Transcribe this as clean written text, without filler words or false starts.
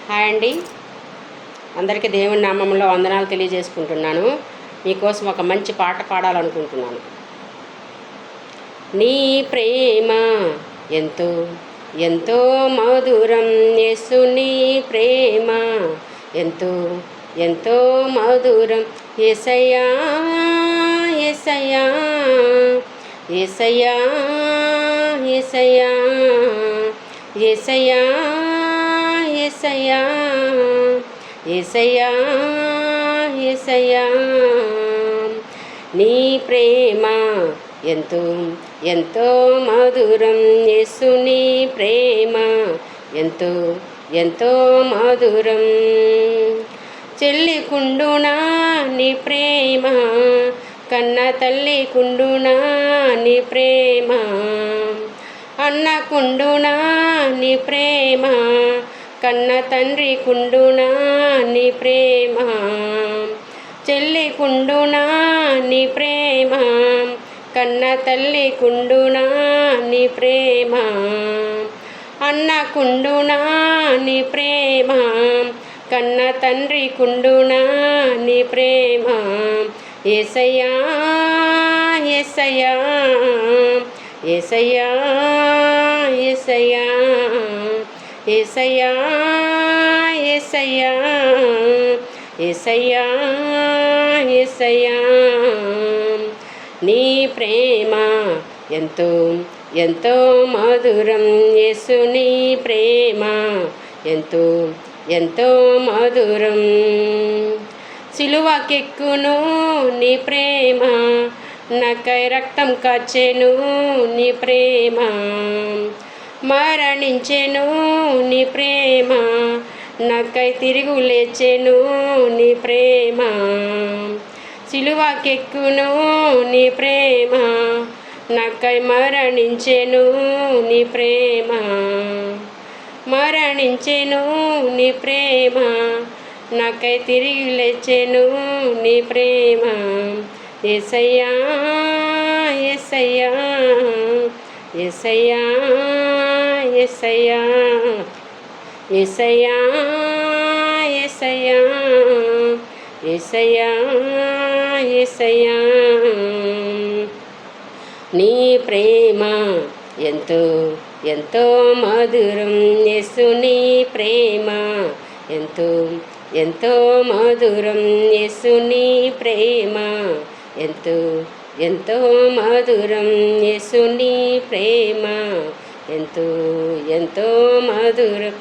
Hi అండి, అందరికీ దేవుని నామంలో వందనాలు తెలియజేసుకుంటున్నాను. మీకోసం ఒక మంచి పాట పాడాలనుకుంటున్నాను. నీ ప్రేమ ఎంతో ఎంతో మధురం, యేసు నీ ప్రేమ ఎంతో ఎంతో మధురం. యేసయ్యా యేసయ్యా యేసయ్యా యేసయ్యా యేసయ్యా యేసయ్యా యేసయ్యా యేసయ్యా నీ ప్రేమ ఎంతో ఎంతో మధురం, యేసు నీ ప్రేమ ఎంతో ఎంతో మధురం. చెల్లి కుండునా నీ ప్రేమ, కన్న తల్లి కుండునా నీ ప్రేమ, అన్న కుండునా నీ ప్రేమ, కన్న తండ్రి కుండునా నీ ప్రేమ. చెల్లి కుండునా నీ ప్రేమ, కన్న తల్లి కుండునా నీ ప్రేమ, అన్న కుండునా నీ ప్రేమ, కన్న తండ్రి కుండునా నీ ప్రేమ. యేసయ్యా యేసయ్యా యేసయ్యా యేసయ్యా యేసయ్యా యేసయ్యా యేసయ్యా యేసయ్యా నీ ప్రేమ ఎంతో ఎంతో మధురం, యేసు నీ ప్రేమ ఎంతో ఎంతో మధురం. సిలువకెక్కును నీ ప్రేమ, నాకై రక్తం కాచెను నీ ప్రేమ, మరణించెను నీ ప్రేమ, నాకై తిరిగి లేచెను నీ ప్రేమ. సిలువకెక్కును నీ ప్రేమ, నాకై మరణించెను నీ ప్రేమ, మరణించెను నీ ప్రేమ, నాకై తిరిగి లేచెను నీ ప్రేమ. యేసయ్యా యేసయ్యా యేసయ్యా యేసయ్యా యేసయ్యా యేసయ్యా యేసయ్యా యేసయ్యా నీ ప్రేమ ఎంతో ఎంతో మధురం, యేసు నీ ప్రేమ ఎంతో ఎంతో మధురం. యేసు నీ ప్రేమ ఎంతో ఎంతో మధురం, యేసు నీ ప్రేమ ఎంతో ఎంతో మధురం.